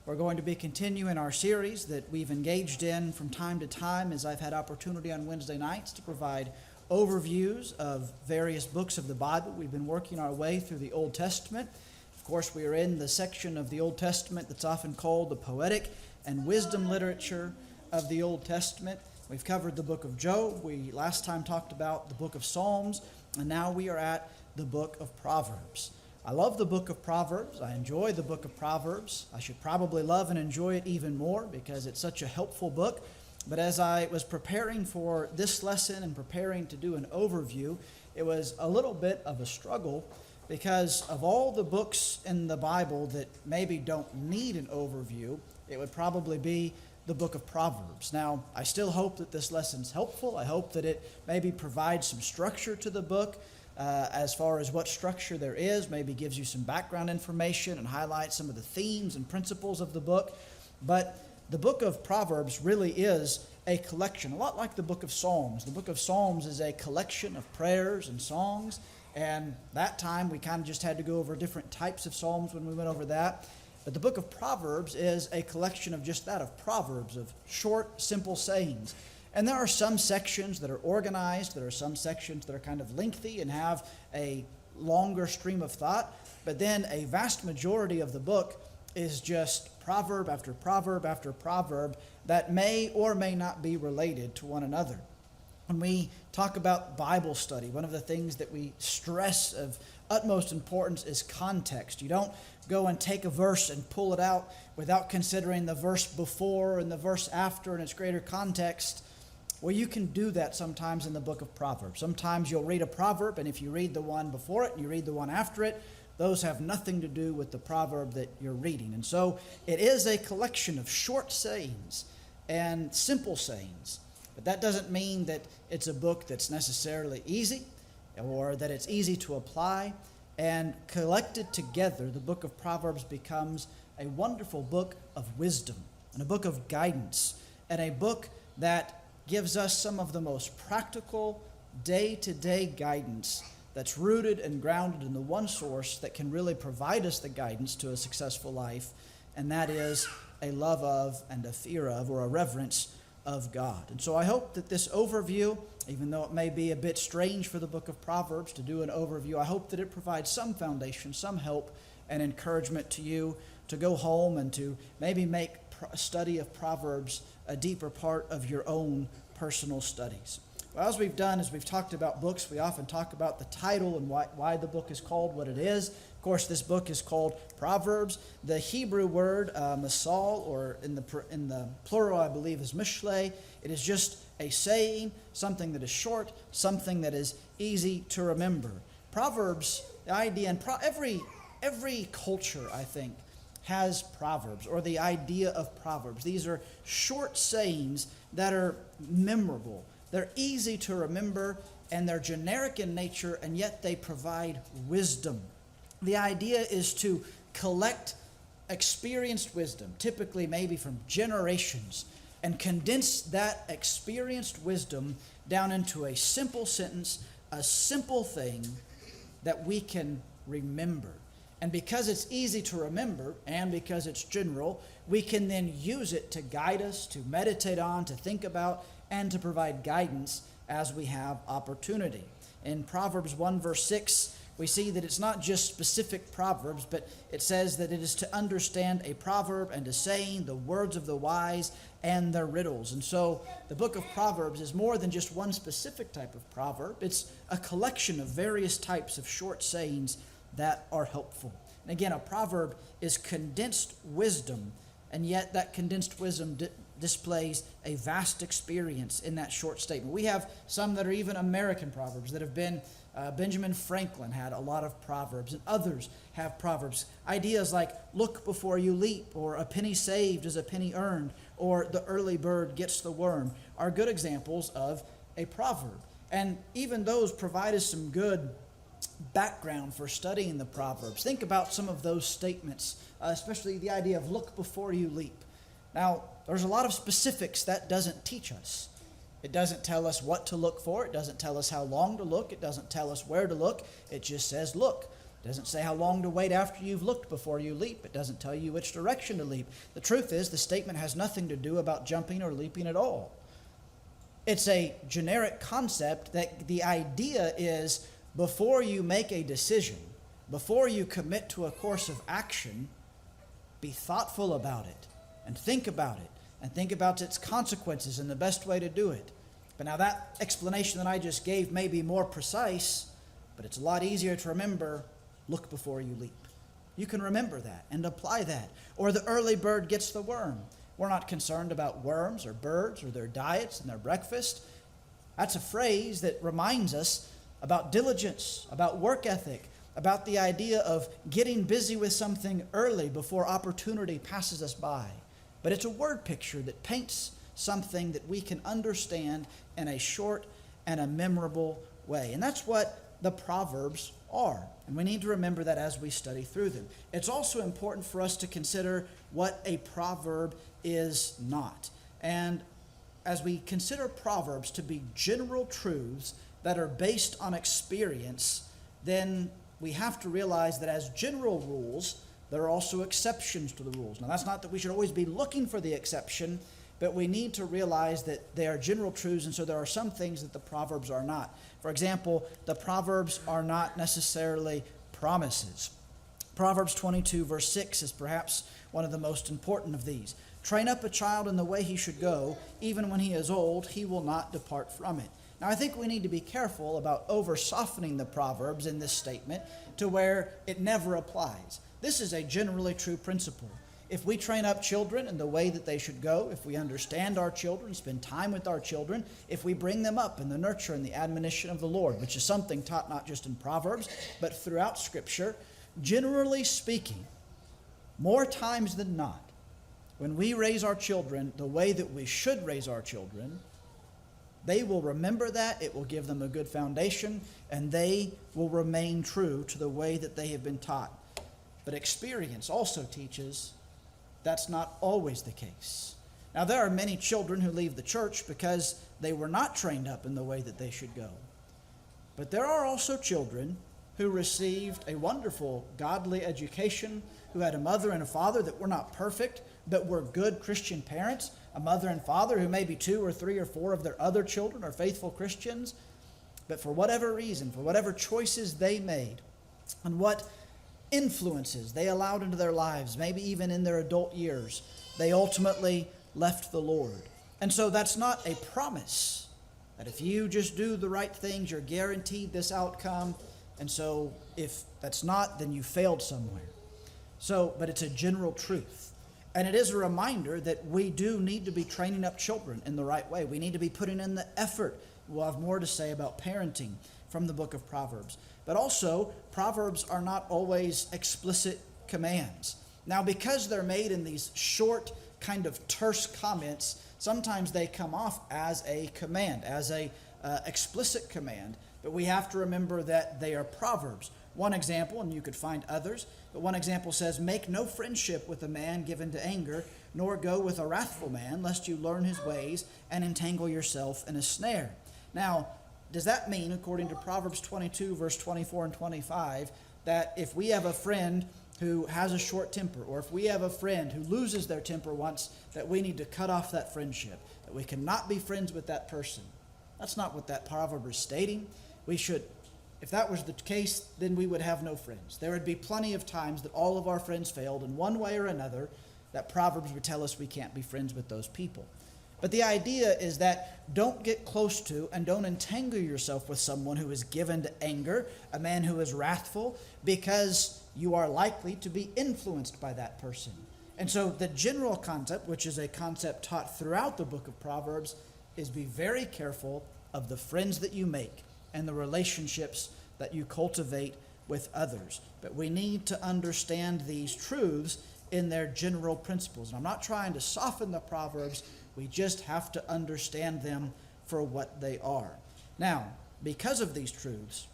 We're going to be continuing our series that we've engaged in from time to time as I've had opportunity on Wednesday nights to provide overviews of various books of the Bible. We've been working our way through the Old Testament. Of course, we are in the section of the Old Testament that's often called the poetic and wisdom literature of the Old Testament. We've covered the book of Job. We last time talked about the book of Psalms, and now we are at the book of Proverbs. I love the book of Proverbs. I enjoy the book of Proverbs. I should probably love and enjoy it even more because it's such a helpful book. But as I was preparing for this lesson and preparing to do an overview, it was a little bit of a struggle because of all the books in the Bible that maybe don't need an overview, it would probably be the book of Proverbs. Now, I still hope that this lesson's helpful. I hope that it maybe provides some structure to the book. As far as what structure there is, maybe gives you some background information and highlights some of the themes and principles of the book. But the book of Proverbs really is a collection, a lot like the book of Psalms. The book of Psalms is a collection of prayers and songs, and that time we kind of just had to go over different types of psalms when we went over that. But the book of Proverbs is a collection of just that, of proverbs, of short, simple sayings. And there are some sections that are organized, there are some sections that are kind of lengthy and have a longer stream of thought, but then a vast majority of the book is just proverb after proverb after proverb that may or may not be related to one another. When we talk about Bible study, one of the things that we stress of utmost importance is context. You don't go and take a verse and pull it out without considering the verse before and the verse after and its greater context. Well, you can do that sometimes in the book of Proverbs. Sometimes you'll read a proverb, and if you read the one before it and you read the one after it, those have nothing to do with the proverb that you're reading. And so it is a collection of short sayings and simple sayings. But that doesn't mean that it's a book that's necessarily easy or that it's easy to apply. And collected together, the book of Proverbs becomes a wonderful book of wisdom and a book of guidance and a book that gives us some of the most practical day-to-day guidance that's rooted and grounded in the one source that can really provide us the guidance to a successful life, and that is a love of and a fear of or a reverence of God. And so I hope that this overview, even though it may be a bit strange for the book of Proverbs to do an overview, I hope that it provides some foundation, some help and encouragement to you to go home and to maybe make study of Proverbs a deeper part of your own personal studies. Well, as we've done, as we've talked about books, we often talk about the title and why the book is called what it is. Of course, this book is called Proverbs. The Hebrew word masal, or in the plural, I believe, is mishle. It is just a saying, something that is short, something that is easy to remember. Proverbs, the idea, and every culture, I think, has proverbs, or the idea of proverbs. These are short sayings that are memorable. They're easy to remember, and they're generic in nature, and yet they provide wisdom. The idea is to collect experienced wisdom, typically maybe from generations, and condense that experienced wisdom down into a simple sentence, a simple thing that we can remember. And because it's easy to remember, and because it's general, we can then use it to guide us, to meditate on, to think about, and to provide guidance as we have opportunity. In Proverbs 1 verse 6, we see that it's not just specific proverbs, but it says that it is to understand a proverb and a saying, the words of the wise and their riddles. And so the book of Proverbs is more than just one specific type of proverb. It's a collection of various types of short sayings that are helpful. And again, a proverb is condensed wisdom, and yet that condensed wisdom displays a vast experience in that short statement. We have some that are even American proverbs that have been, Benjamin Franklin had a lot of proverbs, and others have proverbs. Ideas like, look before you leap, or a penny saved is a penny earned, or the early bird gets the worm, are good examples of a proverb. And even those provide us some good background for studying the Proverbs. Think about some of those statements, especially the idea of look before you leap. Now, there's a lot of specifics that doesn't teach us. It doesn't tell us what to look for. It doesn't tell us how long to look. It doesn't tell us where to look. It just says look. It doesn't say how long to wait after you've looked before you leap. It doesn't tell you which direction to leap. The truth is, the statement has nothing to do about jumping or leaping at all. It's a generic concept that the idea is before you make a decision, before you commit to a course of action, be thoughtful about it and think about it and think about its consequences and the best way to do it. But now that explanation that I just gave may be more precise, but it's a lot easier to remember. Look before you leap. You can remember that and apply that. Or the early bird gets the worm. We're not concerned about worms or birds or their diets and their breakfast. That's a phrase that reminds us about diligence, about work ethic, about the idea of getting busy with something early before opportunity passes us by. But it's a word picture that paints something that we can understand in a short and a memorable way. And that's what the Proverbs are. And we need to remember that as we study through them. It's also important for us to consider what a proverb is not. And as we consider Proverbs to be general truths that are based on experience, then we have to realize that as general rules, there are also exceptions to the rules. Now, that's not that we should always be looking for the exception, but we need to realize that they are general truths, and so there are some things that the Proverbs are not. For example, the Proverbs are not necessarily promises. Proverbs 22, verse 6 is perhaps one of the most important of these. Train up a child in the way he should go, even when he is old, he will not depart from it. Now, I think we need to be careful about over-softening the Proverbs in this statement to where it never applies. This is a generally true principle. If we train up children in the way that they should go, if we understand our children, spend time with our children, if we bring them up in the nurture and the admonition of the Lord, which is something taught not just in Proverbs, but throughout Scripture, generally speaking, more times than not, when we raise our children the way that we should raise our children, they will remember that, it will give them a good foundation, and they will remain true to the way that they have been taught. But experience also teaches that's not always the case. Now, there are many children who leave the church because they were not trained up in the way that they should go. But there are also children who received a wonderful godly education, who had a mother and a father that were not perfect, but were good Christian parents, a mother and father who maybe 2 or 3 or 4 of their other children are faithful Christians. But for whatever reason, for whatever choices they made, and what influences they allowed into their lives, maybe even in their adult years, they ultimately left the Lord. And so that's not a promise that if you just do the right things, you're guaranteed this outcome. And so if that's not, then you failed somewhere. But it's a general truth. And it is a reminder that we do need to be training up children in the right way. We need to be putting in the effort. We'll have more to say about parenting from the book of Proverbs. But also, Proverbs are not always explicit commands. Now, because they're made in these short, kind of terse comments, sometimes they come off as a command, as a explicit command. But we have to remember that they are Proverbs. One example, and you could find others, but one example says, "Make no friendship with a man given to anger, nor go with a wrathful man, lest you learn his ways and entangle yourself in a snare." Now, does that mean, according to Proverbs 22, verse 24 and 25, that if we have a friend who has a short temper, or if we have a friend who loses their temper once, that we need to cut off that friendship, that we cannot be friends with that person? That's not what that proverb is stating. If that was the case, then we would have no friends. There would be plenty of times that all of our friends failed in one way or another, that Proverbs would tell us we can't be friends with those people. But the idea is that don't get close to and don't entangle yourself with someone who is given to anger, a man who is wrathful, because you are likely to be influenced by that person. And so the general concept, which is a concept taught throughout the book of Proverbs, is be very careful of the friends that you make and the relationships that you cultivate with others. But we need to understand these truths in their general principles. And I'm not trying to soften the Proverbs. We just have to understand them for what they are. Now, because of these truths,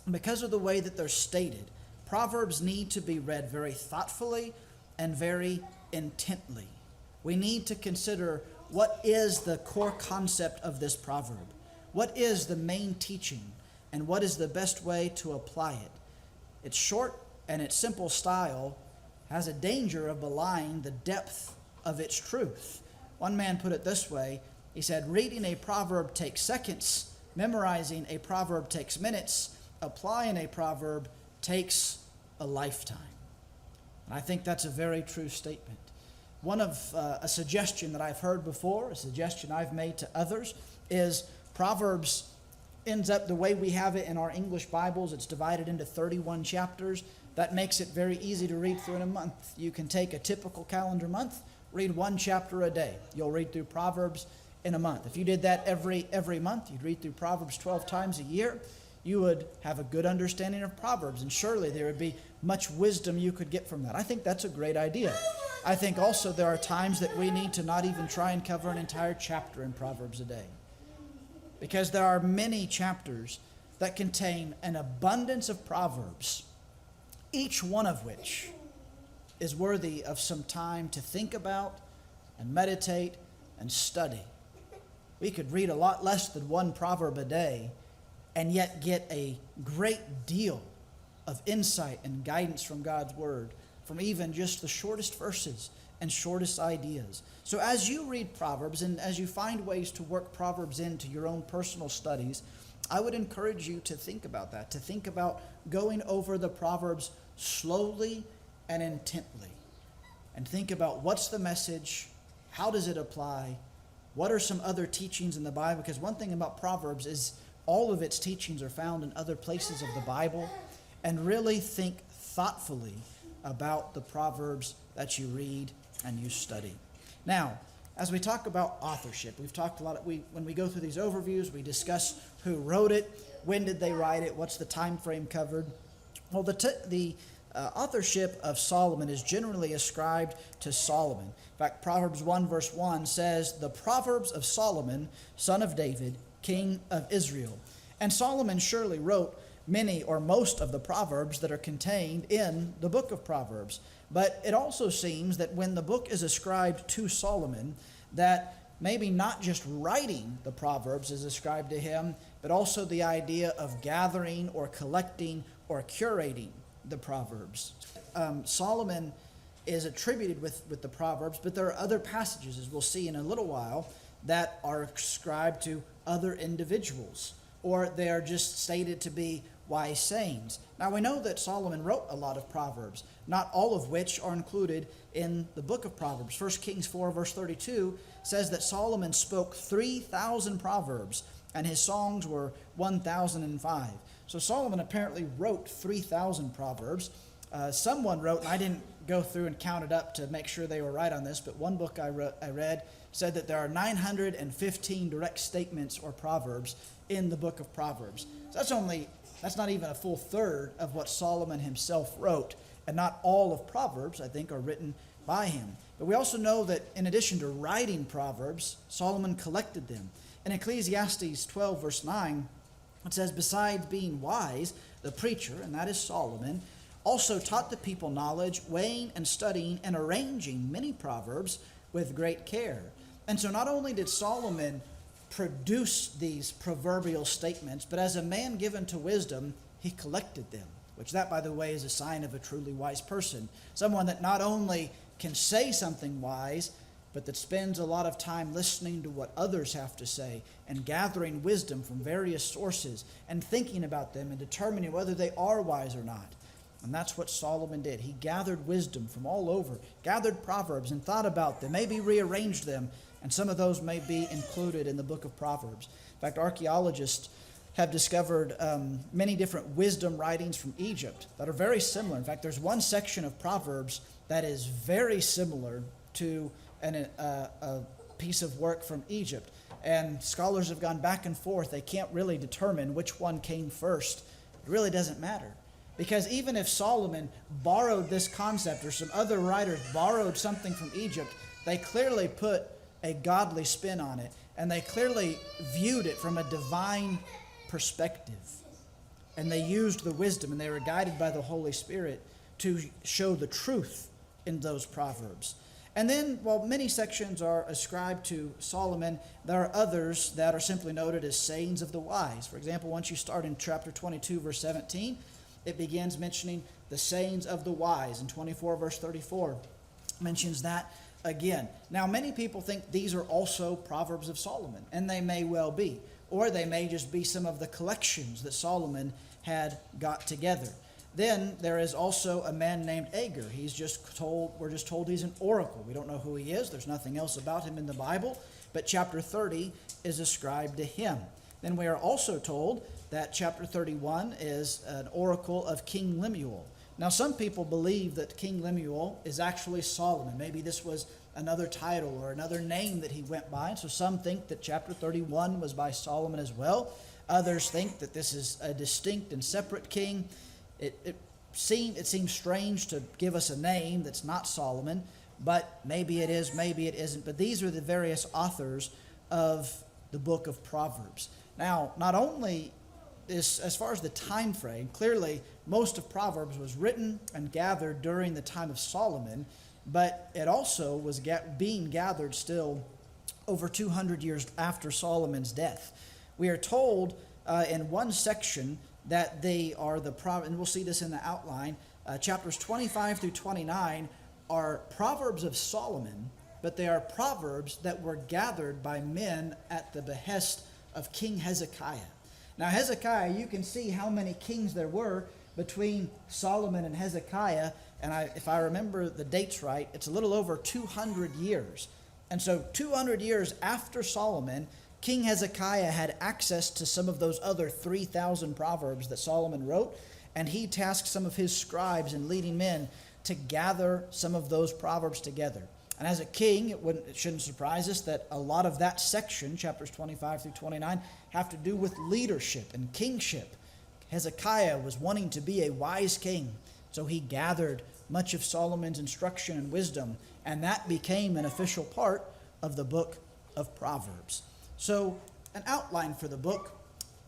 because of the way that they're stated, Proverbs need to be read very thoughtfully and very intently. We need to consider what is the core concept of this proverb. What is the main teaching, and what is the best way to apply it? its short and its simple style has a danger of belying the depth of its truth. One man put it this way. He said, reading a proverb takes seconds, memorizing a proverb takes minutes, applying a proverb takes a lifetime. And I think that's a very true statement. One of a suggestion that I've heard before, a suggestion I've made to others, is Proverbs ends up the way we have it in our English Bibles. It's divided into 31 chapters. That makes it very easy to read through in a month. You can take a typical calendar month, read one chapter a day. You'll read through Proverbs in a month. If you did that every month, you'd read through Proverbs 12 times a year, you would have a good understanding of Proverbs, and surely there would be much wisdom you could get from that. I think that's a great idea. I think also there are times that we need to not even try and cover an entire chapter in Proverbs a day, because there are many chapters that contain an abundance of proverbs, each one of which is worthy of some time to think about and meditate and study. We could read a lot less than one proverb a day and yet get a great deal of insight and guidance from God's Word, from even just the shortest verses and shortest ideas. So as you read Proverbs and as you find ways to work Proverbs into your own personal studies, I would encourage you to think about that, to think about going over the Proverbs slowly and intently, and think about what's the message, how does it apply, what are some other teachings in the Bible, because one thing about Proverbs is all of its teachings are found in other places of the Bible, and really think thoughtfully about the Proverbs that you read and you study. Now, as we talk about authorship, we've talked a lot. When we go through these overviews, we discuss who wrote it, when did they write it, what's the time frame covered. Well, the authorship of Solomon is generally ascribed to Solomon. In fact, Proverbs 1 verse 1 says, "The Proverbs of Solomon, son of David, king of Israel." And Solomon surely wrote many or most of the Proverbs that are contained in the Book of Proverbs. But it also seems that when the book is ascribed to Solomon, that maybe not just writing the Proverbs is ascribed to him, but also the idea of gathering or collecting or curating the Proverbs. Solomon is attributed with the Proverbs, but there are other passages, as we'll see in a little while, that are ascribed to other individuals, or they are just stated to be wise sayings. Now we know that Solomon wrote a lot of Proverbs, not all of which are included in the book of Proverbs. 1 Kings 4 verse 32 says that Solomon spoke 3,000 proverbs, and his songs were 1,005. So Solomon apparently wrote 3,000 proverbs. Someone wrote, and I didn't go through and count it up to make sure they were right on this, but one book I read said that there are 915 direct statements or proverbs in the book of Proverbs. So that's not even a full third of what Solomon himself wrote, and not all of Proverbs, I think, are written by him. But we also know that in addition to writing Proverbs, Solomon collected them. In Ecclesiastes 12 verse 9, it says, "Besides being wise, the preacher," and that is Solomon, "also taught the people knowledge, weighing and studying and arranging many proverbs with great care." And so not only did Solomon produce these proverbial statements, but as a man given to wisdom, he collected them, which that, by the way, is a sign of a truly wise person. Someone that not only can say something wise, but that spends a lot of time listening to what others have to say and gathering wisdom from various sources and thinking about them and determining whether they are wise or not. And that's what Solomon did. He gathered wisdom from all over, gathered proverbs and thought about them, maybe rearranged them, and some of those may be included in the book of Proverbs. In fact, archaeologists have discovered many different wisdom writings from Egypt that are very similar. In fact, there's one section of Proverbs that is very similar to a piece of work from Egypt. And scholars have gone back and forth. They can't really determine which one came first. It really doesn't matter. Because even if Solomon borrowed this concept or some other writers borrowed something from Egypt, they clearly put a godly spin on it. And they clearly viewed it from a divine perspective. And they used the wisdom and they were guided by the Holy Spirit to show the truth in those proverbs. And then, while many sections are ascribed to Solomon, there are others that are simply noted as sayings of the wise. For example, once you start in chapter 22, verse 17, it begins mentioning the sayings of the wise. In 24 verse 34 mentions that again. Now, many people think these are also Proverbs of Solomon, and they may well be. Or they may just be some of the collections that Solomon had got together. Then there is also a man named Agur. We're just told he's an oracle. We don't know who he is. There's nothing else about him in the Bible, but chapter 30 is ascribed to him. Then we are also told that chapter 31 is an oracle of King Lemuel. Now, some people believe that King Lemuel is actually Solomon. Maybe this was another title or another name that he went by. And so some think that chapter 31 was by Solomon as well. Others think that this is a distinct and separate king. It seems strange to give us a name that's not Solomon, but maybe it is, maybe it isn't. But these are the various authors of the book of Proverbs. Now, not only is, as far as the time frame, clearly most of Proverbs was written and gathered during the time of Solomon, but it also was being gathered still over 200 years after Solomon's death. We are told in one section that they are and we'll see this in the outline, chapters 25 through 29 are Proverbs of Solomon, but they are Proverbs that were gathered by men at the behest of King Hezekiah. Now, Hezekiah, you can see how many kings there were between Solomon and Hezekiah, and if I remember the dates right, it's a little over 200 years. And so 200 years after Solomon, King Hezekiah had access to some of those other 3,000 Proverbs that Solomon wrote, and he tasked some of his scribes and leading men to gather some of those Proverbs together. And as a king, it shouldn't surprise us that a lot of that section, chapters 25 through 29, have to do with leadership and kingship. Hezekiah was wanting to be a wise king, so he gathered much of Solomon's instruction and wisdom, and that became an official part of the book of Proverbs. So an outline for the book,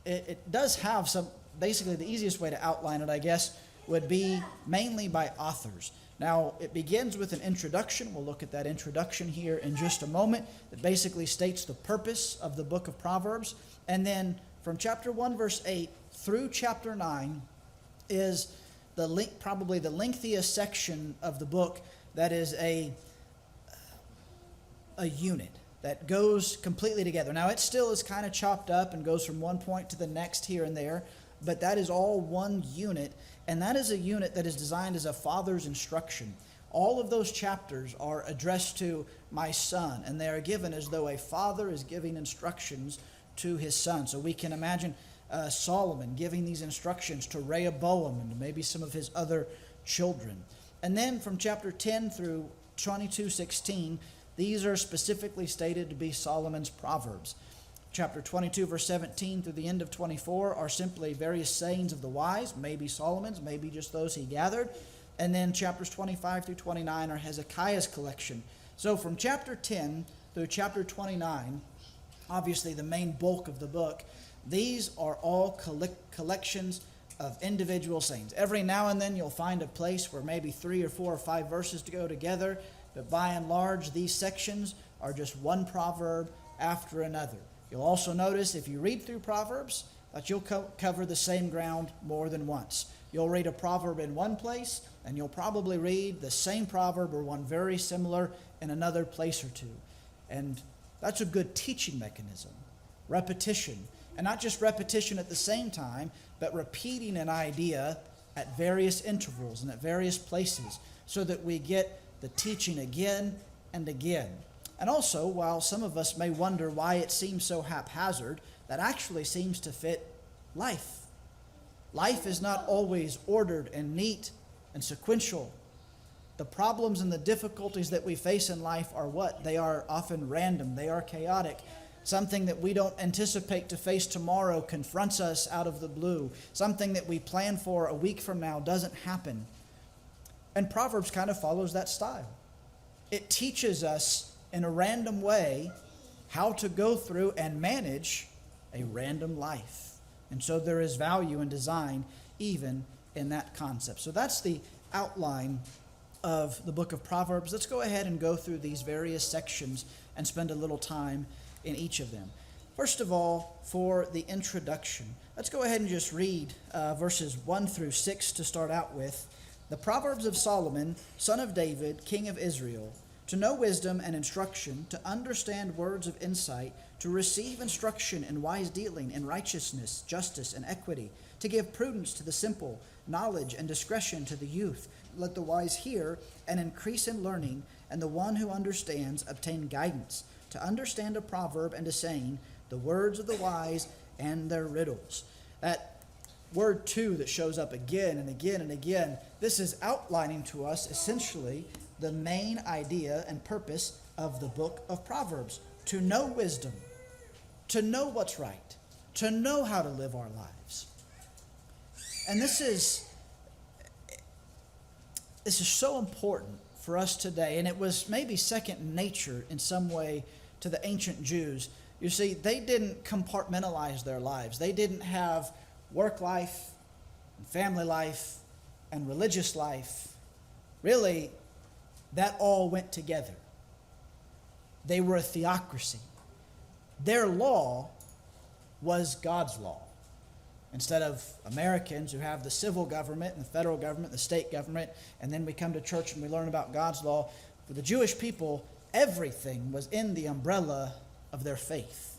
it does have some, basically the easiest way to outline it, I guess, would be mainly by authors. Now, it begins with an introduction. We'll look at that introduction here in just a moment. It basically states the purpose of the book of Proverbs. And then from chapter 1, verse 8 through chapter 9 is probably the lengthiest section of the book that is a unit that goes completely together. Now, it still is kind of chopped up and goes from one point to the next here and there, but that is all one unit, and that is a unit that is designed as a father's instruction. All of those chapters are addressed to my son, and they are given as though a father is giving instructions to his son. So we can imagine Solomon giving these instructions to Rehoboam and to maybe some of his other children. And then from chapter 10 through 22:16, these are specifically stated to be Solomon's Proverbs. Chapter 22, verse 17 through the end of 24 are simply various sayings of the wise, maybe Solomon's, maybe just those he gathered. And then chapters 25 through 29 are Hezekiah's collection. So from chapter 10 through chapter 29, obviously the main bulk of the book, these are all collections of individual sayings. Every now and then you'll find a place where maybe 3 or 4 or 5 verses to go together, but by and large these sections are just one proverb after another. You'll also notice if you read through Proverbs that you'll cover the same ground more than once. You'll read a proverb in one place, and you'll probably read the same proverb or one very similar in another place or two. And that's a good teaching mechanism. Repetition. And not just repetition at the same time, but repeating an idea at various intervals and at various places so that we get the teaching again and again. And also, while some of us may wonder why it seems so haphazard, that actually seems to fit life. Life is not always ordered and neat and sequential. The problems and the difficulties that we face in life are what? They are often random. They are chaotic. Something that we don't anticipate to face tomorrow confronts us out of the blue. Something that we plan for a week from now doesn't happen. And Proverbs kind of follows that style. It teaches us in a random way how to go through and manage a random life. And so there is value and design even in that concept. So that's the outline of the book of Proverbs. Let's go ahead and go through these various sections and spend a little time in each of them. First of all, for the introduction, let's go ahead and just read verses 1 through 6 to start out with. The Proverbs of Solomon, son of David, king of Israel, to know wisdom and instruction, to understand words of insight, to receive instruction in wise dealing, in righteousness, justice, and equity, to give prudence to the simple, knowledge and discretion to the youth. Let the wise hear and increase in learning, and the one who understands obtain guidance, to understand a proverb and a saying, the words of the wise and their riddles. That word "to" that shows up again and again and again, this is outlining to us essentially the main idea and purpose of the book of Proverbs: to know wisdom, to know what's right, to know how to live our lives. And this is so important for us today, and it was maybe second nature in some way to the ancient Jews. You see, they didn't compartmentalize their lives. They didn't have work life, and family life, and religious life. Really, that all went together. They were a theocracy. Their law was God's law. Instead of Americans who have the civil government and the federal government, the state government, and then we come to church and we learn about God's law, for the Jewish people, everything was in the umbrella of their faith.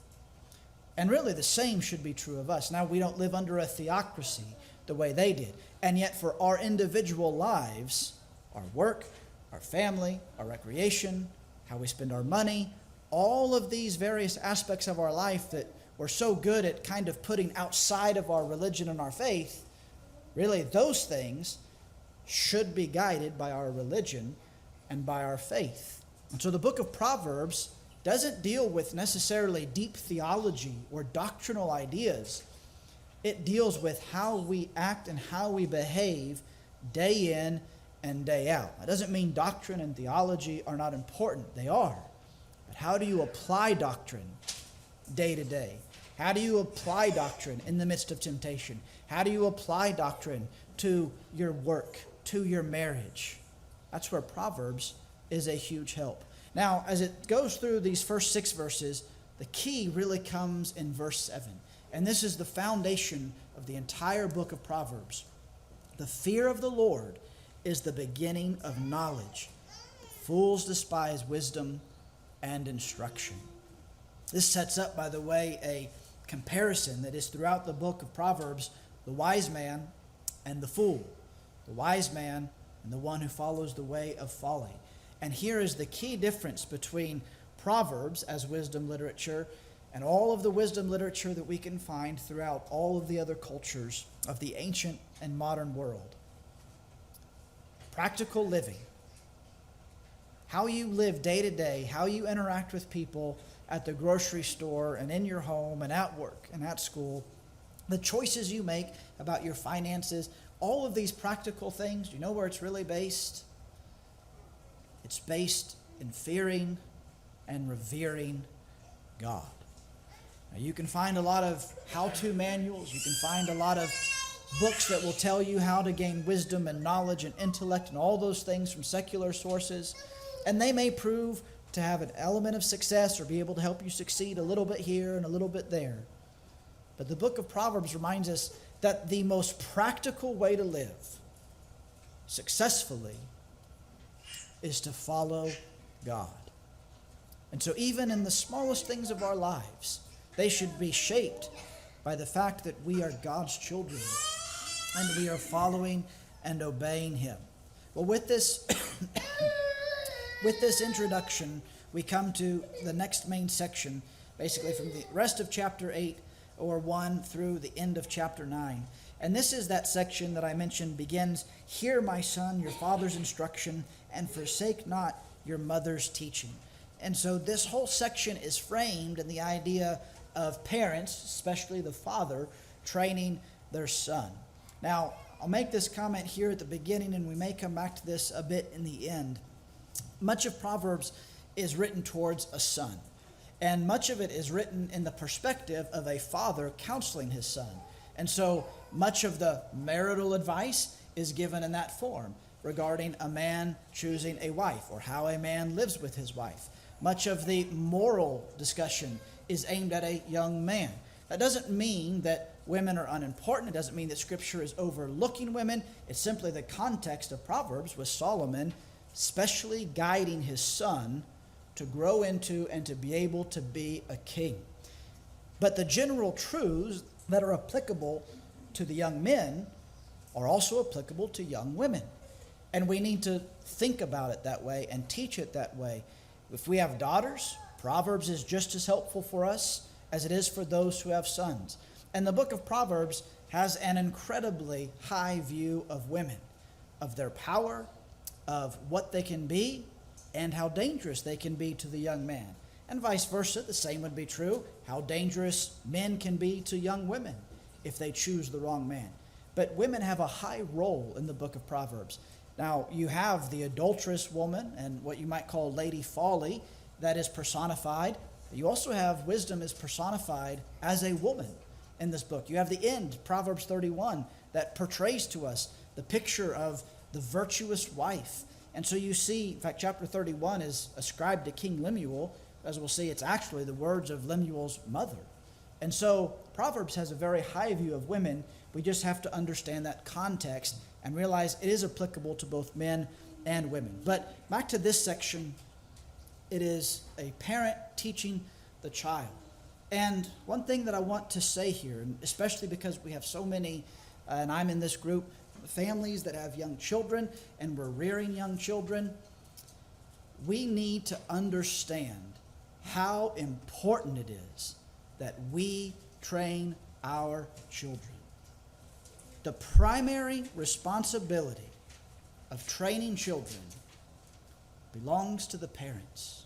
And really the same should be true of us. Now, we don't live under a theocracy the way they did. And yet for our individual lives, our work, our family, our recreation, how we spend our money, all of these various aspects of our life that we're so good at kind of putting outside of our religion and our faith, really those things should be guided by our religion and by our faith. And so the book of Proverbs doesn't deal with necessarily deep theology or doctrinal ideas. It deals with how we act and how we behave day in and day out. That doesn't mean doctrine and theology are not important. They are. But how do you apply doctrine day to day? How do you apply doctrine in the midst of temptation? How do you apply doctrine to your work, to your marriage? That's where Proverbs is a huge help. Now, as it goes through these first 6 verses, the key really comes in verse 7. And this is the foundation of the entire book of Proverbs. The fear of the Lord is the beginning of knowledge. Fools despise wisdom and instruction. This sets up, by the way, a comparison that is throughout the book of Proverbs: the wise man and the fool, the wise man and the one who follows the way of folly. And here is the key difference between Proverbs as wisdom literature and all of the wisdom literature that we can find throughout all of the other cultures of the ancient and modern world. Practical living. How you live day to day, how you interact with people at the grocery store and in your home and at work and at school, the choices you make about your finances, all of these practical things, do you know where it's really based? It's based in fearing and revering God. Now, you can find a lot of how-to manuals. You can find a lot of books that will tell you how to gain wisdom and knowledge and intellect and all those things from secular sources. And they may prove to have an element of success or be able to help you succeed a little bit here and a little bit there. But the book of Proverbs reminds us that the most practical way to live successfully is to follow God. And so even in the smallest things of our lives, they should be shaped by the fact that we are God's children and we are following and obeying Him. Well, with this introduction, we come to the next main section, basically from the rest of chapter 8 or 1 through the end of chapter 9. And this is that section that I mentioned begins, "Hear, my son, your father's instruction, and forsake not your mother's teaching." And so this whole section is framed in the idea of parents, especially the father, training their son. Now, I'll make this comment here at the beginning, and we may come back to this a bit in the end. Much of Proverbs is written towards a son, and much of it is written in the perspective of a father counseling his son. And so much of the marital advice is given in that form regarding a man choosing a wife or how a man lives with his wife. Much of the moral discussion is aimed at a young man. That doesn't mean that women are unimportant. It doesn't mean that Scripture is overlooking women. It's simply the context of Proverbs with Solomon specially guiding his son to grow into and to be able to be a king. But the general truths that are applicable to the young men are also applicable to young women. And we need to think about it that way and teach it that way. If we have daughters, Proverbs is just as helpful for us as it is for those who have sons. And the book of Proverbs has an incredibly high view of women, of their power, of what they can be, and how dangerous they can be to the young man. And vice versa, the same would be true, how dangerous men can be to young women if they choose the wrong man. But women have a high role in the book of Proverbs. Now, you have the adulterous woman and what you might call Lady Folly that is personified. You also have wisdom is personified as a woman in this book. You have the end, Proverbs 31, that portrays to us the picture of the virtuous wife. And so you see, in fact, chapter 31 is ascribed to King Lemuel. As we'll see, it's actually the words of Lemuel's mother. And so Proverbs has a very high view of women. We just have to understand that context and realize it is applicable to both men and women. But back to this section, it is a parent teaching the child. And one thing that I want to say here, and especially because we have so many, and I'm in this group, families that have young children and we're rearing young children, we need to understand how important it is that we train our children. The primary responsibility of training children belongs to the parents.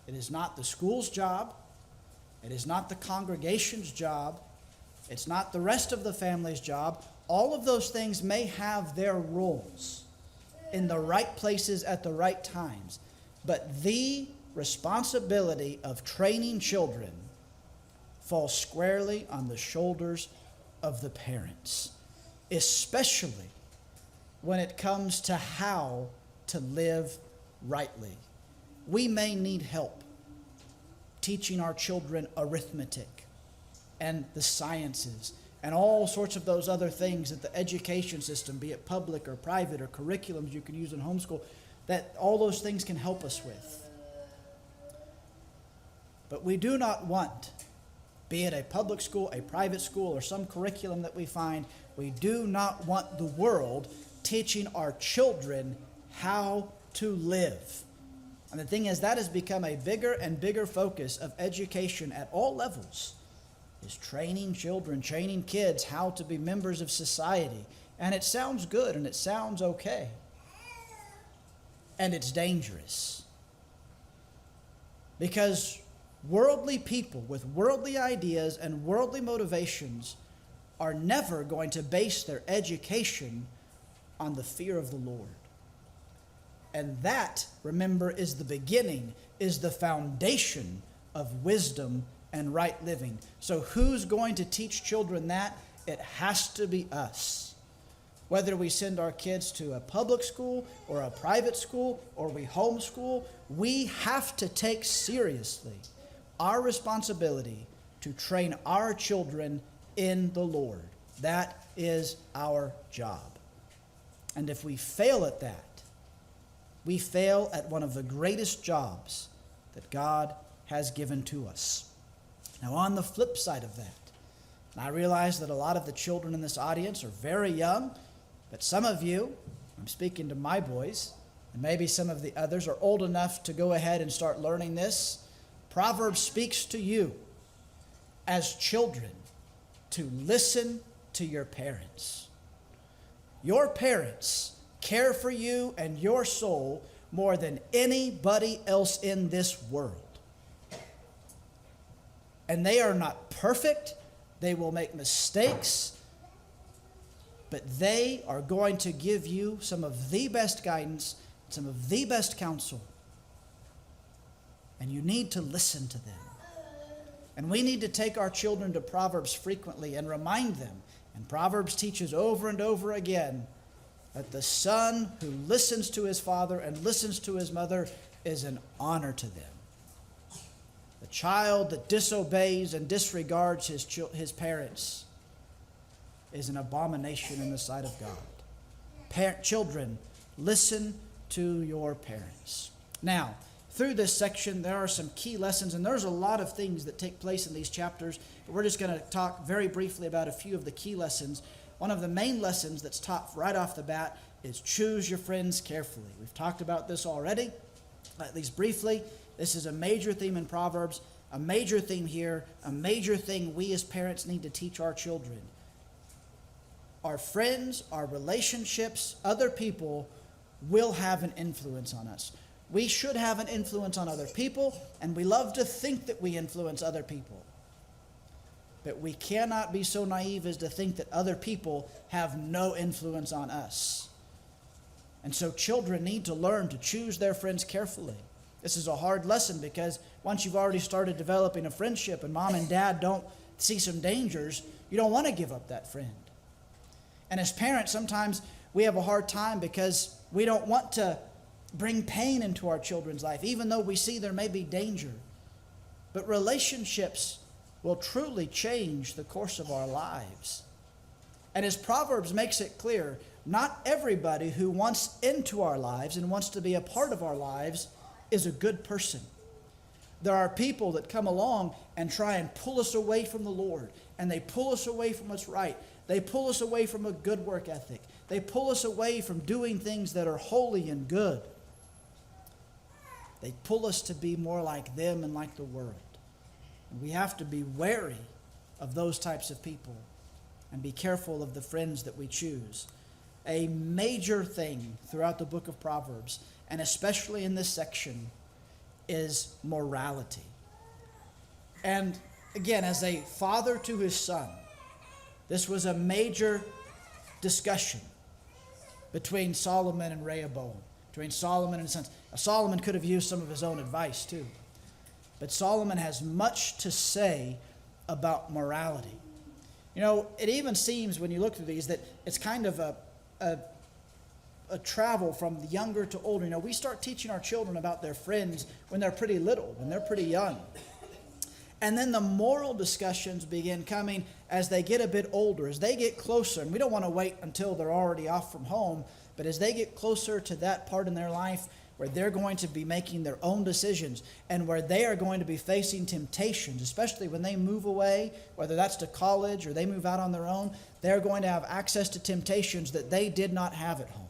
It is not the school's job. It is not the congregation's job. It's not the rest of the family's job. All of those things may have their roles in the right places at the right times. But the responsibility of training children falls squarely on the shoulders of the parents, especially when it comes to how to live rightly. We may need help teaching our children arithmetic and the sciences and all sorts of those other things that the education system, be it public or private or curriculums you can use in homeschool, that all those things can help us with. But we do not want, be it a public school, a private school, or some curriculum that we find, we do not want the world teaching our children how to live. And the thing is, that has become a bigger and bigger focus of education at all levels, is training children, training kids how to be members of society. And it sounds good and it sounds okay. And it's dangerous. Because worldly people with worldly ideas and worldly motivations are never going to base their education on the fear of the Lord. And that, remember, is the beginning, is the foundation of wisdom and right living. So who's going to teach children that? It has to be us. Whether we send our kids to a public school or a private school or we homeschool, we have to take seriously our responsibility to train our children in the Lord. That is our job. And if we fail at that, we fail at one of the greatest jobs that God has given to us. Now, on the flip side of that, and I realize that a lot of the children in this audience are very young, but some of you, I'm speaking to my boys, and maybe some of the others are old enough to go ahead and start learning this. Proverbs speaks to you as children to listen to your parents. Your parents care for you and your soul more than anybody else in this world. And they are not perfect. They will make mistakes. But they are going to give you some of the best guidance, some of the best counsel. And you need to listen to them. And we need to take our children to Proverbs frequently and remind them. And Proverbs teaches over and over again that the son who listens to his father and listens to his mother is an honor to them. The child that disobeys and disregards his parents is an abomination in the sight of God. Children, listen to your parents. Now, through this section, there are some key lessons, and there's a lot of things that take place in these chapters, but we're just going to talk very briefly about a few of the key lessons. One of the main lessons that's taught right off the bat is choose your friends carefully. We've talked about this already, at least briefly. This is a major theme in Proverbs, a major theme here, a major thing we as parents need to teach our children. Our friends, our relationships, other people will have an influence on us. We should have an influence on other people, and we love to think that we influence other people. But we cannot be so naive as to think that other people have no influence on us. And so children need to learn to choose their friends carefully. This is a hard lesson because once you've already started developing a friendship and mom and dad don't see some dangers, you don't want to give up that friend. And as parents, sometimes we have a hard time because we don't want to bring pain into our children's life, even though we see there may be danger. But relationships will truly change the course of our lives. And as Proverbs makes it clear, not everybody who wants into our lives and wants to be a part of our lives is a good person. There are people that come along and try and pull us away from the Lord, and they pull us away from what's right. They pull us away from a good work ethic. They pull us away from doing things that are holy and good. They pull us to be more like them and like the world. And we have to be wary of those types of people and be careful of the friends that we choose. A major thing throughout the book of Proverbs, and especially in this section, is morality. And again, as a father to his son, this was a major discussion between Solomon and Rehoboam, between Solomon and his sons. Now, Solomon could have used some of his own advice too. But Solomon has much to say about morality. You know, it even seems when you look through these that it's kind of a travel from the younger to older. You know, we start teaching our children about their friends when they're pretty little, when they're pretty young. And then the moral discussions begin coming as they get a bit older, as they get closer. And we don't want to wait until they're already off from home, but as they get closer to that part in their life where they're going to be making their own decisions and where they are going to be facing temptations, especially when they move away, whether that's to college or they move out on their own, they're going to have access to temptations that they did not have at home.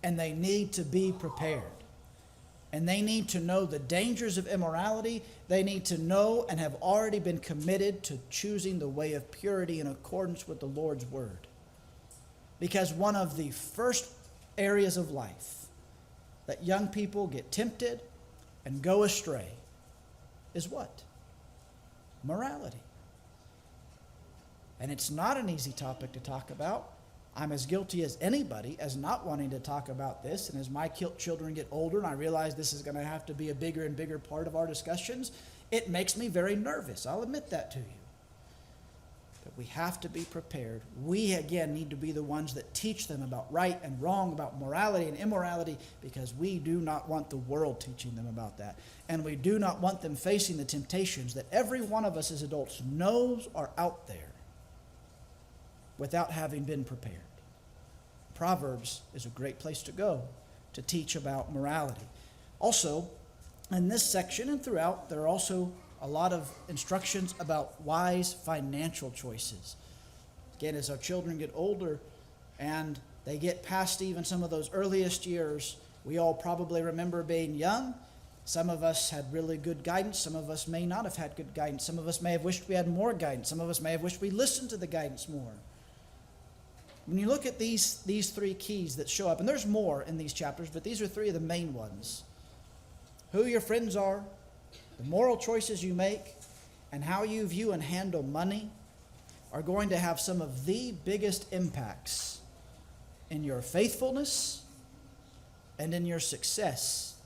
And they need to be prepared. And they need to know the dangers of immorality. They need to know and have already been committed to choosing the way of purity in accordance with the Lord's word. Because one of the first areas of life that young people get tempted and go astray is what? Morality. And it's not an easy topic to talk about. I'm as guilty as anybody as not wanting to talk about this. And as my children get older and I realize this is going to have to be a bigger and bigger part of our discussions, it makes me very nervous. I'll admit that to you. But we have to be prepared. We, again, need to be the ones that teach them about right and wrong, about morality and immorality, because we do not want the world teaching them about that. And we do not want them facing the temptations that every one of us as adults knows are out there without having been prepared. Proverbs is a great place to go to teach about morality. Also, in this section and throughout, there are also a lot of instructions about wise financial choices. Again, as our children get older and they get past even some of those earliest years, we all probably remember being young. Some of us had really good guidance. Some of us may not have had good guidance. Some of us may have wished we had more guidance. Some of us may have wished we listened to the guidance more. When you look at these three keys that show up, and there's more in these chapters, but these are three of the main ones. Who your friends are, the moral choices you make, and how you view and handle money are going to have some of the biggest impacts in your faithfulness and in your success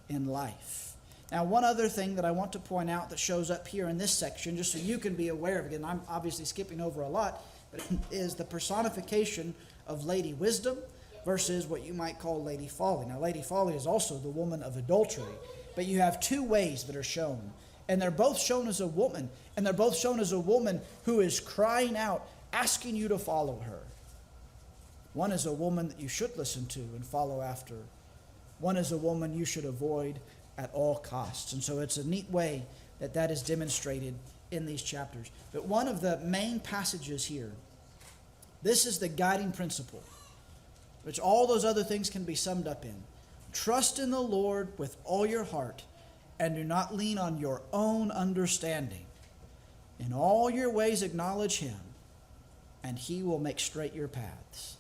in life. Now, one other thing that I want to point out that shows up here in this section, just so you can be aware of it, and I'm obviously skipping over a lot, but it is the personification of Lady Wisdom, versus what you might call Lady Folly. Now, Lady Folly is also the woman of adultery, but you have two ways that are shown. And they're both shown as a woman, and they're both shown as a woman who is crying out, asking you to follow her. One is a woman that you should listen to and follow after. One is a woman you should avoid at all costs. And so it's a neat way that that is demonstrated in these chapters. But one of the main passages here, this is the guiding principle, which all those other things can be summed up in. Trust in the Lord with all your heart, and do not lean on your own understanding. In all your ways acknowledge him, and he will make straight your paths.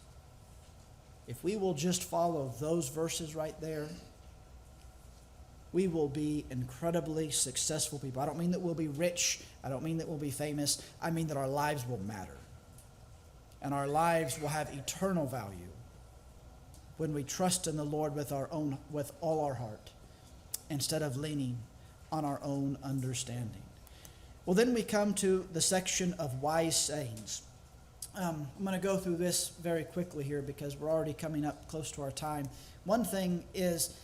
If we will just follow those verses right there, we will be incredibly successful people. I don't mean that we'll be rich. I don't mean that we'll be famous. I mean that our lives will matter. And our lives will have eternal value when we trust in the Lord with all our heart, instead of leaning on our own understanding. Well, then we come to the section of wise sayings. I'm going to go through this very quickly here because we're already coming up close to our time. One thing is,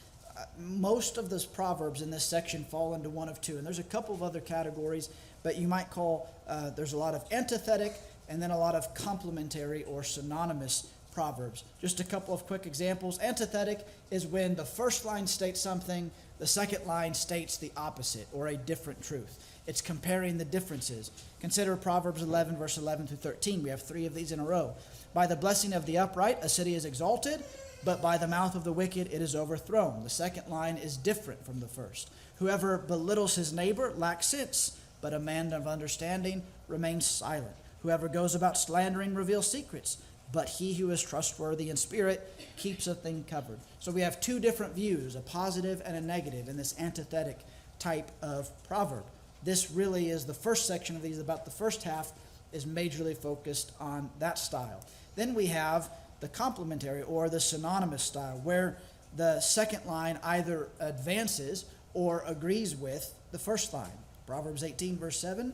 most of those proverbs in this section fall into one of two, and there's a couple of other categories, but you might call, there's a lot of antithetic and then a lot of complementary or synonymous proverbs. Just a couple of quick examples. Antithetic is when the first line states something, the second line states the opposite or a different truth. It's comparing the differences. Consider Proverbs 11, verse 11 through 13. We have three of these in a row. By the blessing of the upright, a city is exalted, but by the mouth of the wicked, it is overthrown. The second line is different from the first. Whoever belittles his neighbor lacks sense, but a man of understanding remains silent. Whoever goes about slandering reveals secrets, but he who is trustworthy in spirit keeps a thing covered. So we have two different views, a positive and a negative, in this antithetic type of proverb. This really is the first section of these, about the first half is majorly focused on that style. Then we have the complementary or the synonymous style, where the second line either advances or agrees with the first line. Proverbs 18, verse 7,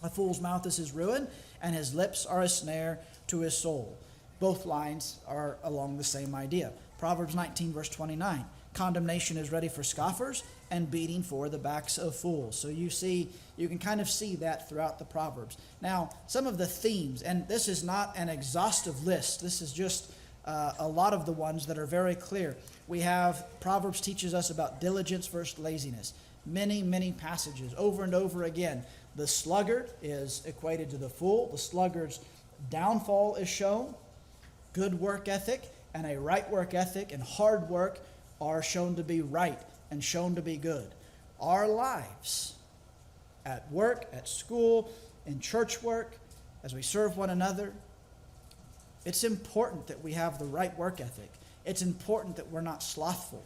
a fool's mouth is his ruin, and his lips are a snare to his soul. Both lines are along the same idea. Proverbs 19, verse 29, condemnation is ready for scoffers, and beating for the backs of fools. So you can kind of see that throughout the Proverbs. Now, some of the themes, and this is not an exhaustive list. This is just a lot of the ones that are very clear. We have, Proverbs teaches us about diligence versus laziness. Many, many passages over and over again. The sluggard is equated to the fool. The sluggard's downfall is shown. Good work ethic and a right work ethic and hard work are shown to be right and shown to be good. Our lives at work, at school, in church work, as we serve one another, it's important that we have the right work ethic. It's important that we're not slothful.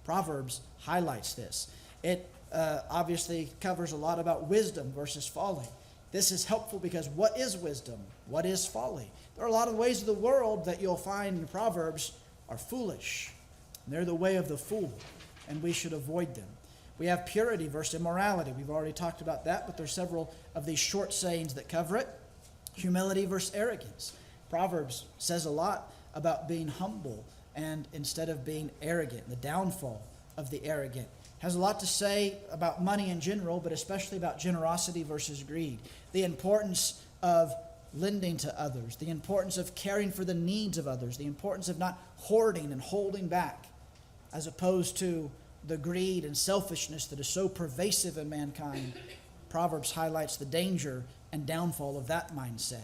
Proverbs highlights this. It obviously covers a lot about wisdom versus folly. This is helpful because what is wisdom? What is folly? There are a lot of ways of the world that you'll find in Proverbs are foolish. They're the way of the fool, and we should avoid them. We have purity versus immorality. We've already talked about that, but there's several of these short sayings that cover it. Humility versus arrogance. Proverbs says a lot about being humble and instead of being arrogant, the downfall of the arrogant. Has a lot to say about money in general, but especially about generosity versus greed. The importance of lending to others, the importance of caring for the needs of others, the importance of not hoarding and holding back, as opposed to the greed and selfishness that is so pervasive in mankind. Proverbs highlights the danger and downfall of that mindset.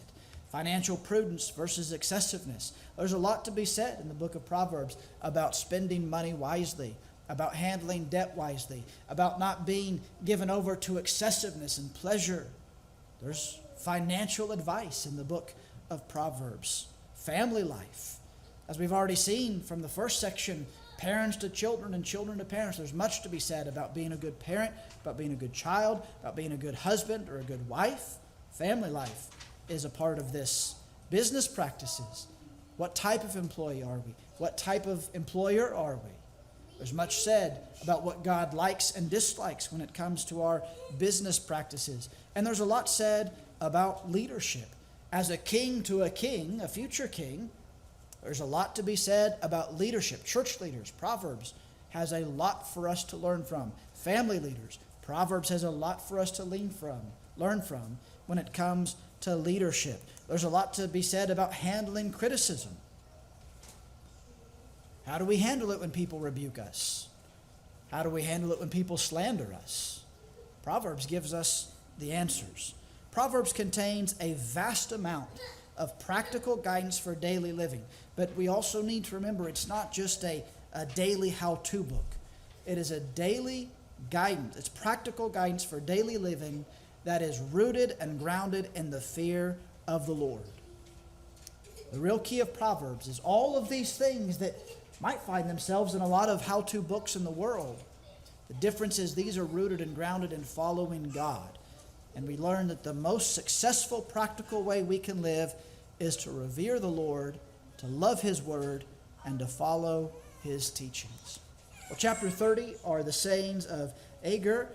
Financial prudence versus excessiveness. There's a lot to be said in the book of Proverbs about spending money wisely, about handling debt wisely, about not being given over to excessiveness and pleasure. There's financial advice in the book of Proverbs. Family life. As we've already seen from the first section, parents to children and children to parents. There's much to be said about being a good parent, about being a good child, about being a good husband or a good wife. Family life is a part of this. Business practices. What type of employee are we? What type of employer are we? There's much said about what God likes and dislikes when it comes to our business practices. And there's a lot said about leadership. As a king to a king, a future king, There's a lot to be said about leadership. Church leaders, Proverbs has a lot for us to learn from. Family leaders, Proverbs has a lot for us to learn from when it comes to leadership. There's a lot to be said about handling criticism. How do we handle it when people rebuke us? How do we handle it when people slander us? Proverbs gives us the answers. Proverbs contains a vast amount of practical guidance for daily living. But we also need to remember it's not just a daily how-to book. It is a daily guidance. It's practical guidance for daily living that is rooted and grounded in the fear of the Lord. The real key of Proverbs is all of these things that might find themselves in a lot of how-to books in the world. The difference is these are rooted and grounded in following God. And we learn that the most successful practical way we can live is to revere the Lord, to love His word, and to follow His teachings. Well, chapter 30 are the sayings of Agur.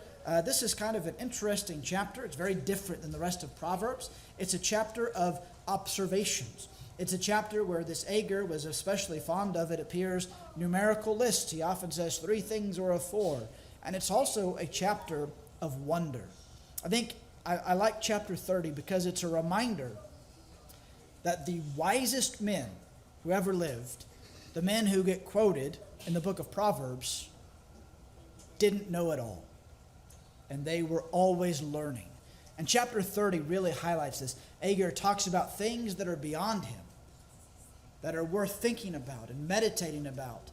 This is kind of an interesting chapter. It's very different than the rest of Proverbs. It's a chapter of observations. It's a chapter where this Agur was especially fond of. It appears numerical lists. He often says 3 things or a 4. And it's also a chapter of wonder. I think I like chapter 30 because it's a reminder that the wisest men who ever lived, the men who get quoted in the book of Proverbs, didn't know it all. And they were always learning. And chapter 30 really highlights this. Agur talks about things that are beyond him, that are worth thinking about and meditating about.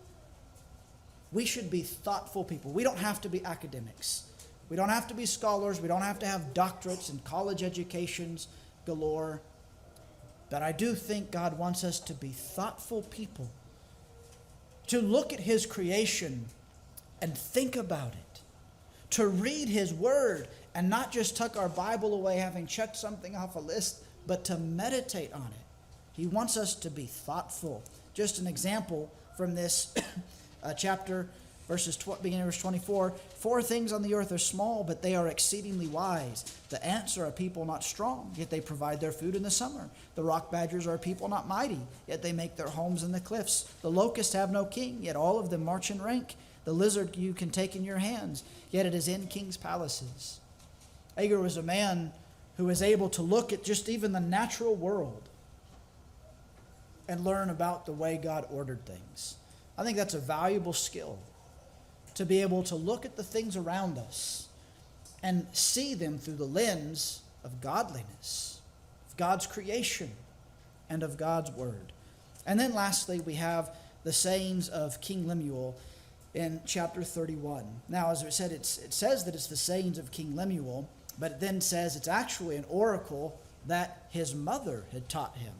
We should be thoughtful people. We don't have to be academics. We don't have to be scholars. We don't have to have doctorates and college educations galore. But I do think God wants us to be thoughtful people, to look at His creation and think about it, to read His word and not just tuck our Bible away having checked something off a list, but to meditate on it. He wants us to be thoughtful. Just an example from this chapter, beginning of verse 24. 4 things on the earth are small, but they are exceedingly wise. The ants are a people not strong, yet they provide their food in the summer. The rock badgers are a people not mighty, yet they make their homes in the cliffs. The locusts have no king, yet all of them march in rank. The lizard you can take in your hands, yet it is in kings' palaces. Agur was a man who was able to look at just even the natural world and learn about the way God ordered things. I think that's a valuable skill, to be able to look at the things around us and see them through the lens of godliness, of God's creation, and of God's word. And then lastly, we have the sayings of King Lemuel in chapter 31. Now, as I said, it says that it's the sayings of King Lemuel, but it then says it's actually an oracle that his mother had taught him.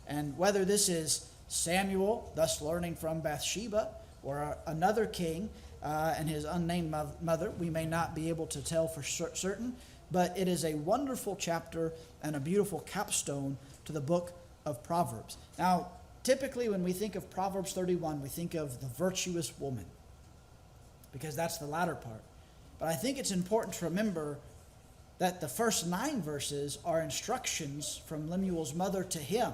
And whether this is Samuel, thus learning from Bathsheba, or another king and his unnamed mother, we may not be able to tell for certain, but it is a wonderful chapter and a beautiful capstone to the book of Proverbs. Now, typically when we think of Proverbs 31, we think of the virtuous woman, because that's the latter part. But I think it's important to remember that the first 9 verses are instructions from Lemuel's mother to him.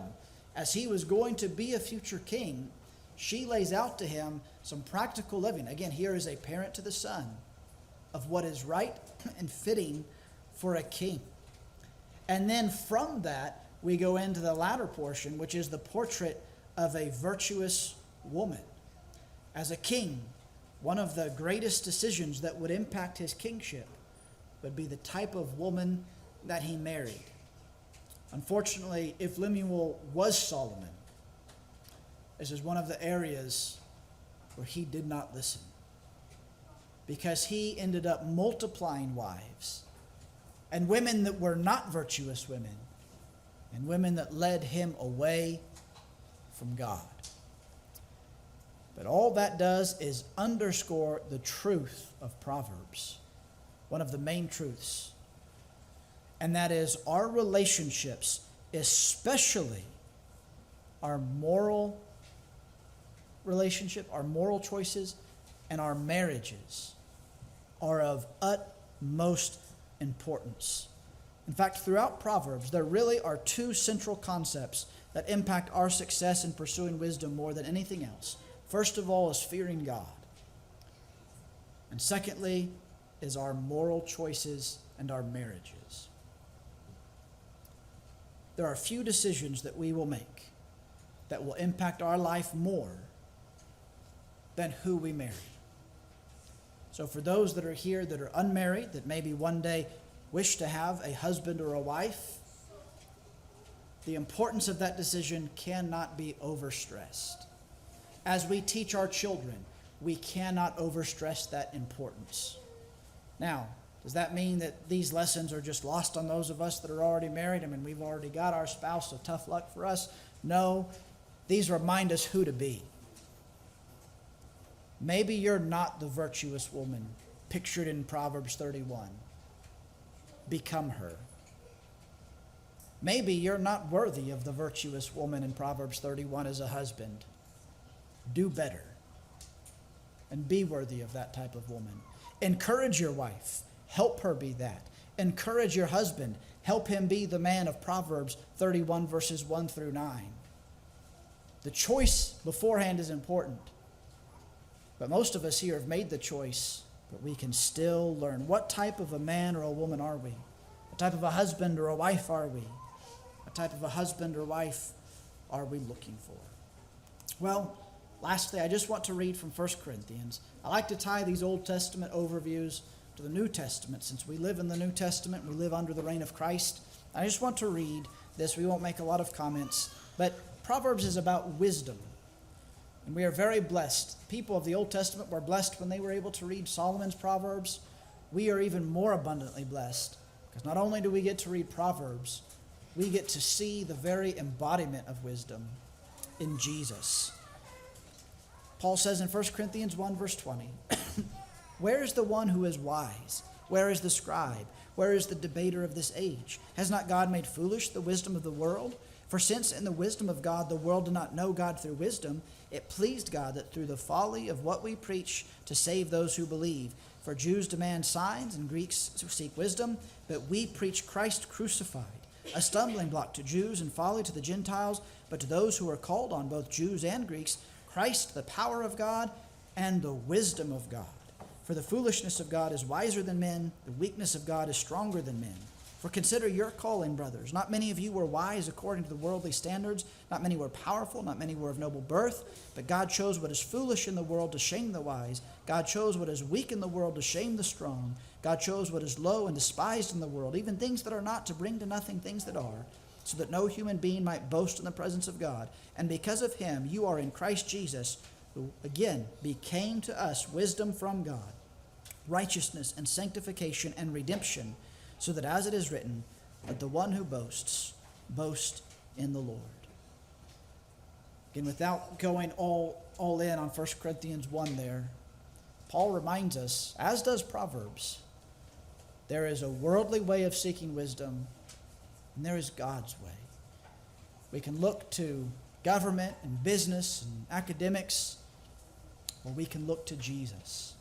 As he was going to be a future king, she lays out to him some practical living. Again, here is a parent to the son of what is right and fitting for a king. And then from that, we go into the latter portion, which is the portrait of a virtuous woman. As a king, one of the greatest decisions that would impact his kingship would be the type of woman that he married. Unfortunately, if Lemuel was Solomon, this is one of the areas where he did not listen, because he ended up multiplying wives and women that were not virtuous women and women that led him away from God. But all that does is underscore the truth of Proverbs, one of the main truths. And that is our relationships, especially our moral relationship, our moral choices, and our marriages are of utmost importance. In fact, throughout Proverbs, there really are two central concepts that impact our success in pursuing wisdom more than anything else. First of all is fearing God. And secondly is our moral choices and our marriages. There are few decisions that we will make that will impact our life more than who we marry. So for those that are here that are unmarried, that maybe one day wish to have a husband or a wife, the importance of that decision cannot be overstressed. As we teach our children, we cannot overstress that importance. Now, does that mean that these lessons are just lost on those of us that are already married? I mean, we've already got our spouse, so tough luck for us. No, these remind us who to be. Maybe you're not the virtuous woman pictured in Proverbs 31. Become her. Maybe you're not worthy of the virtuous woman in Proverbs 31 as a husband. Do better and be worthy of that type of woman. Encourage your wife. Help her be that. Encourage your husband. Help him be the man of Proverbs 31 verses 1 through 9. The choice beforehand is important. But most of us here have made the choice, but we can still learn. What type of a man or a woman are we? What type of a husband or a wife are we? What type of a husband or wife are we looking for? Well, lastly, I just want to read from 1 Corinthians. I like to tie these Old Testament overviews to the New Testament. Since we live in the New Testament, we live under the reign of Christ. I just want to read this. We won't make a lot of comments, but Proverbs is about wisdom. And we are very blessed. People of the Old Testament were blessed when they were able to read Solomon's Proverbs. We are even more abundantly blessed because not only do we get to read Proverbs, we get to see the very embodiment of wisdom in Jesus. Paul says in 1 Corinthians 1 verse 20, "Where is the one who is wise? Where is the scribe? Where is the debater of this age? Has not God made foolish the wisdom of the world? For since in the wisdom of God the world did not know God through wisdom, it pleased God that through the folly of what we preach to save those who believe. For Jews demand signs and Greeks seek wisdom, but we preach Christ crucified, a stumbling block to Jews and folly to the Gentiles, but to those who are called on, both Jews and Greeks, Christ the power of God and the wisdom of God. For the foolishness of God is wiser than men, the weakness of God is stronger than men. For consider your calling, brothers. Not many of you were wise according to the worldly standards. Not many were powerful. Not many were of noble birth. But God chose what is foolish in the world to shame the wise. God chose what is weak in the world to shame the strong. God chose what is low and despised in the world, even things that are not, to bring to nothing things that are, so that no human being might boast in the presence of God. And because of him, you are in Christ Jesus, who again became to us wisdom from God, righteousness and sanctification and redemption, so that as it is written, let the one who boasts, boast in the Lord." Again, without going all in on 1 Corinthians 1 there, Paul reminds us, as does Proverbs, there is a worldly way of seeking wisdom, and there is God's way. We can look to government and business and academics, or we can look to Jesus.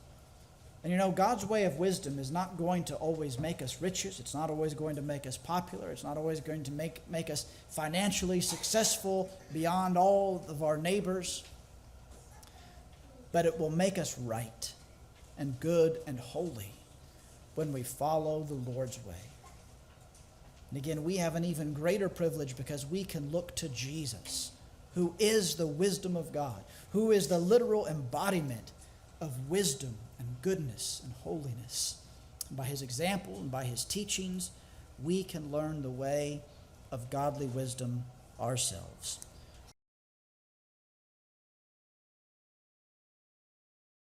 And you know, God's way of wisdom is not going to always make us riches. It's not always going to make us popular. It's not always going to make us financially successful beyond all of our neighbors. But it will make us right and good and holy when we follow the Lord's way. And again, we have an even greater privilege because we can look to Jesus, who is the wisdom of God, who is the literal embodiment of wisdom and goodness and holiness. And by his example and by his teachings, we can learn the way of godly wisdom ourselves.